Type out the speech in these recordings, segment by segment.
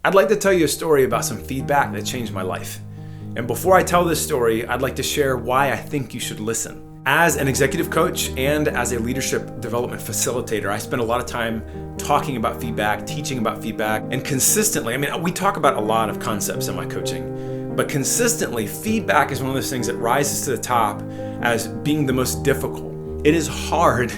I'd like to tell you a story about some feedback that changed my life. And before I tell this story, I'd like to share why I think you should listen. As an executive coach and as a leadership development facilitator, I spend a lot of time talking about feedback, teaching about feedback, and consistently, we talk about a lot of concepts in my coaching, but consistently, feedback is one of those things that rises to the top as being the most difficult. It is hard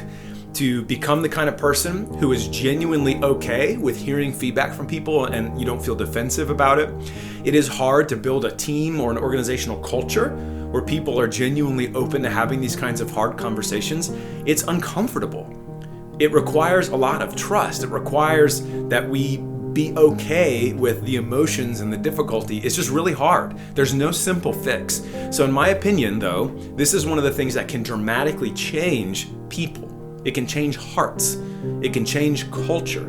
to become the kind of person who is genuinely okay with hearing feedback from people and you don't feel defensive about it. It is hard to build a team or an organizational culture where people are genuinely open to having these kinds of hard conversations. It's uncomfortable. It requires a lot of trust. It requires that we be okay with the emotions and the difficulty. It's just really hard. There's no simple fix. So in my opinion, though, this is one of the things that can dramatically change people. It can change hearts. It can change culture.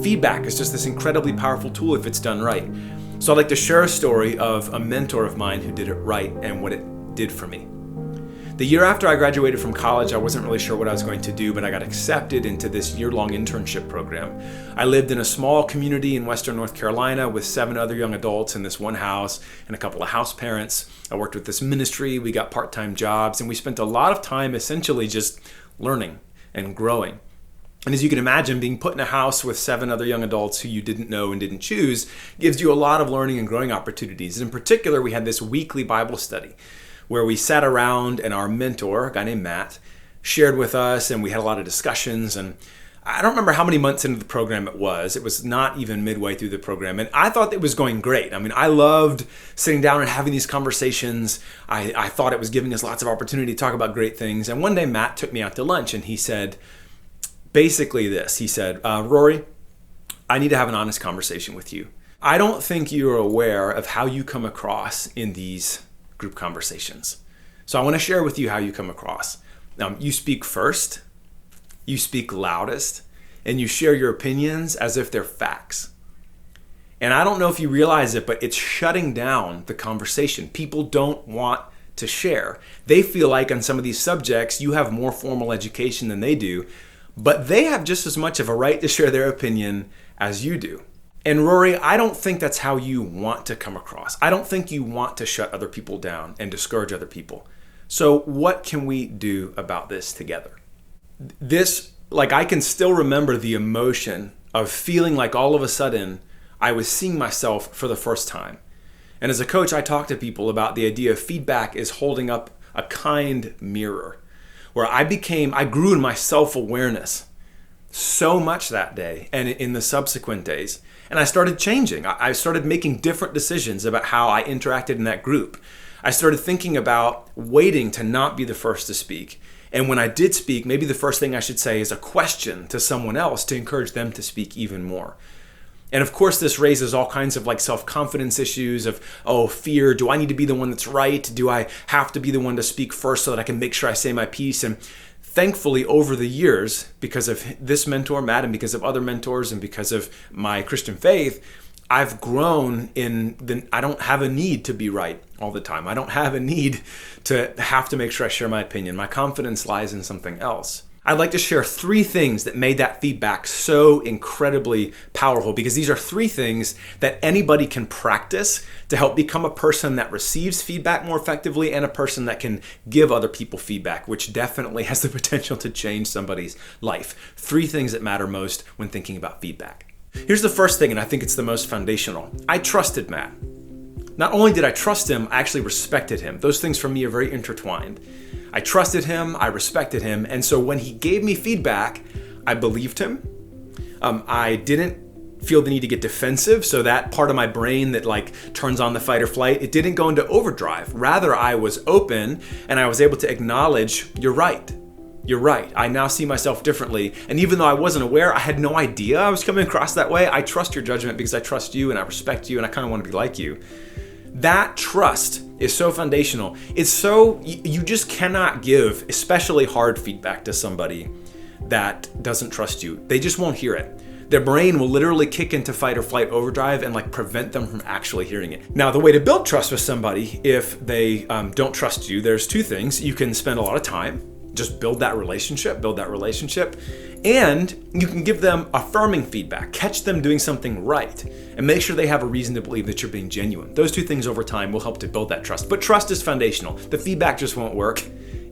Feedback is just this incredibly powerful tool if it's done right. So I'd like to share a story of a mentor of mine who did it right and what it did for me. The year after I graduated from college, I wasn't really sure what I was going to do, but I got accepted into this year-long internship program. I lived in a small community in Western North Carolina with 7 other young adults in this one house and a couple of house parents. I worked with this ministry, we got part-time jobs, and we spent a lot of time essentially just learning and growing. And as you can imagine, being put in a house with 7 other young adults who you didn't know and didn't choose gives you a lot of learning and growing opportunities. In particular, we had this weekly Bible study where we sat around and our mentor, a guy named Matt, shared with us and we had a lot of discussions. And I don't remember how many months into the program it was. It was not even midway through the program. And I thought it was going great. I loved sitting down and having these conversations. I thought it was giving us lots of opportunity to talk about great things. And one day Matt took me out to lunch and he said, basically this, he said, Rory, I need to have an honest conversation with you. I don't think you're aware of how you come across in these group conversations. So I want to share with you how you come across. You speak first, you speak loudest, and you share your opinions as if they're facts. And I don't know if you realize it, but it's shutting down the conversation. People don't want to share. They feel like on some of these subjects, you have more formal education than they do, but they have just as much of a right to share their opinion as you do. And Rory, I don't think that's how you want to come across. I don't think you want to shut other people down and discourage other people. So what can we do about this together? I can still remember the emotion of feeling like all of a sudden I was seeing myself for the first time. And as a coach, I talk to people about the idea of feedback is holding up a kind mirror, where I grew in my self-awareness so much that day and in the subsequent days. And I started changing. I started making different decisions about how I interacted in that group. I started thinking about waiting to not be the first to speak. And when I did speak, maybe the first thing I should say is a question to someone else to encourage them to speak even more. And of course, this raises all kinds of self-confidence issues of, fear. Do I need to be the one that's right? Do I have to be the one to speak first so that I can make sure I say my piece? And thankfully, over the years, because of this mentor, Matt, and because of other mentors and because of my Christian faith, I've grown I don't have a need to be right all the time. I don't have a need to have to make sure I share my opinion. My confidence lies in something else. I'd like to share 3 things that made that feedback so incredibly powerful, because these are 3 things that anybody can practice to help become a person that receives feedback more effectively and a person that can give other people feedback, which definitely has the potential to change somebody's life. 3 things that matter most when thinking about feedback. Here's the first thing, and I think it's the most foundational. I trusted Matt. Not only did I trust him, I actually respected him. Those things for me are very intertwined. I trusted him, I respected him, and so when he gave me feedback, I believed him. I didn't feel the need to get defensive, so that part of my brain that turns on the fight or flight, it didn't go into overdrive. Rather, I was open and I was able to acknowledge, you're right. I now see myself differently. And even though I wasn't aware, I had no idea I was coming across that way. I trust your judgment because I trust you and I respect you and I kind of want to be like you. That trust is so foundational. You just cannot give especially hard feedback to somebody that doesn't trust you. They just won't hear it. Their brain will literally kick into fight or flight overdrive and prevent them from actually hearing it. Now, the way to build trust with somebody, if they don't trust you, there's 2 things. You can spend a lot of time, just build that relationship. And you can give them affirming feedback, catch them doing something right, and make sure they have a reason to believe that you're being genuine. Those two things over time will help to build that trust. But trust is foundational. The feedback just won't work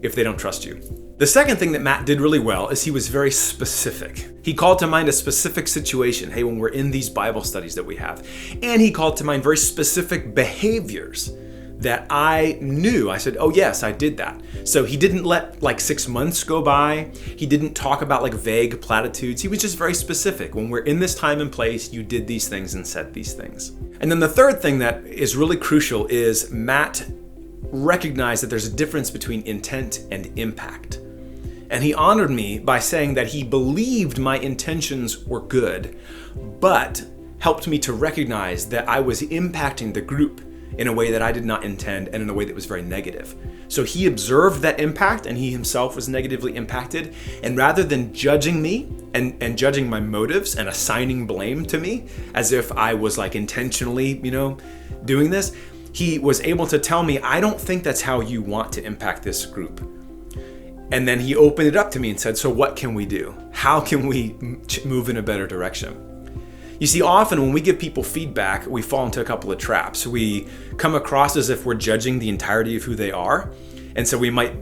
if they don't trust you. The second thing that Matt did really well is he was very specific. He called to mind a specific situation, hey, when we're in these Bible studies that we have. And he called to mind very specific behaviors that I knew. I said, oh yes, I did that. So he didn't let like 6 months go by. He didn't talk about like vague platitudes. He was just very specific. When we're in this time and place, you did these things and said these things. And then the third thing that is really crucial is Matt recognized that there's a difference between intent and impact. And he honored me by saying that he believed my intentions were good, but helped me to recognize that I was impacting the group in a way that I did not intend and in a way that was very negative. So he observed that impact and he himself was negatively impacted. And rather than judging me and judging my motives and assigning blame to me as if I was like intentionally, doing this, he was able to tell me, I don't think that's how you want to impact this group. And then he opened it up to me and said, so what can we do? How can we move in a better direction? You see, often when we give people feedback, we fall into a couple of traps. We come across as if we're judging the entirety of who they are. And so we might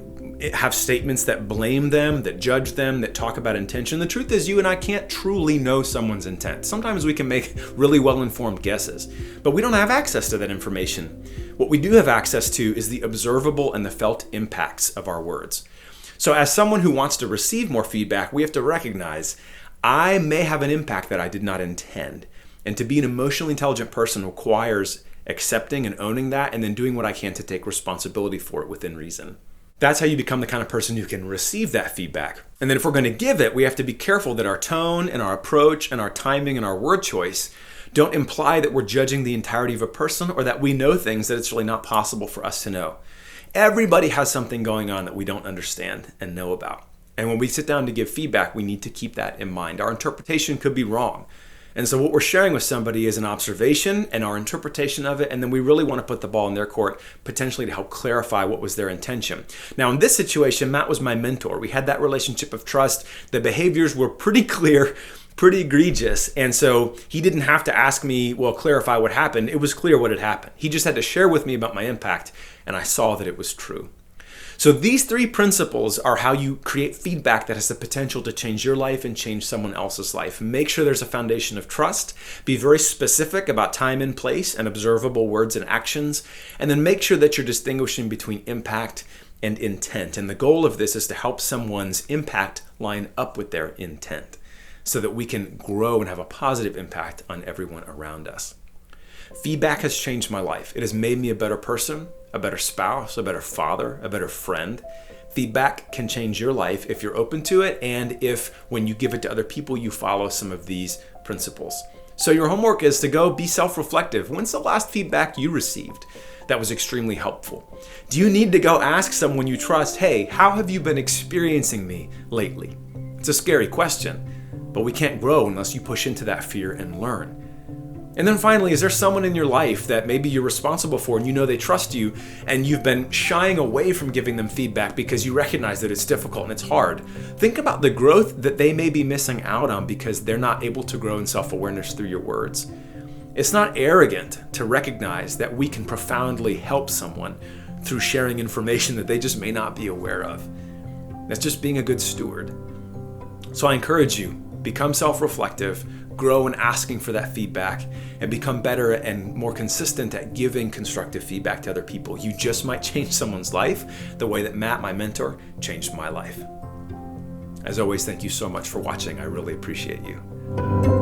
have statements that blame them, that judge them, that talk about intention. The truth is, you and I can't truly know someone's intent. Sometimes we can make really well-informed guesses, but we don't have access to that information. What we do have access to is the observable and the felt impacts of our words. So as someone who wants to receive more feedback, we have to recognize I may have an impact that I did not intend. And to be an emotionally intelligent person requires accepting and owning that and then doing what I can to take responsibility for it within reason. That's how you become the kind of person who can receive that feedback. And then if we're going to give it, we have to be careful that our tone and our approach and our timing and our word choice don't imply that we're judging the entirety of a person or that we know things that it's really not possible for us to know. Everybody has something going on that we don't understand and know about. And when we sit down to give feedback, we need to keep that in mind. Our interpretation could be wrong. And so what we're sharing with somebody is an observation and our interpretation of it, and then we really want to put the ball in their court, potentially to help clarify what was their intention. Now, in this situation, Matt was my mentor. We had that relationship of trust. The behaviors were pretty clear, pretty egregious, and so he didn't have to ask me, well, clarify what happened. It was clear what had happened. He just had to share with me about my impact, and I saw that it was true. So these three principles are how you create feedback that has the potential to change your life and change someone else's life. Make sure there's a foundation of trust. Be very specific about time and place and observable words and actions. And then make sure that you're distinguishing between impact and intent. And the goal of this is to help someone's impact line up with their intent so that we can grow and have a positive impact on everyone around us. Feedback has changed my life. It has made me a better person, a better spouse, a better father, a better friend. Feedback can change your life if you're open to it and if when you give it to other people, you follow some of these principles. So your homework is to go be self-reflective. When's the last feedback you received that was extremely helpful? Do you need to go ask someone you trust, hey, how have you been experiencing me lately? It's a scary question, but we can't grow unless you push into that fear and learn. And then finally, is there someone in your life that maybe you're responsible for and you know they trust you and you've been shying away from giving them feedback because you recognize that it's difficult and it's hard? Think about the growth that they may be missing out on because they're not able to grow in self-awareness through your words. It's not arrogant to recognize that we can profoundly help someone through sharing information that they just may not be aware of. That's just being a good steward. So I encourage you, become self-reflective, grow in asking for that feedback, and become better and more consistent at giving constructive feedback to other people. You just might change someone's life the way that Matt, my mentor, changed my life. As always, thank you so much for watching. I really appreciate you.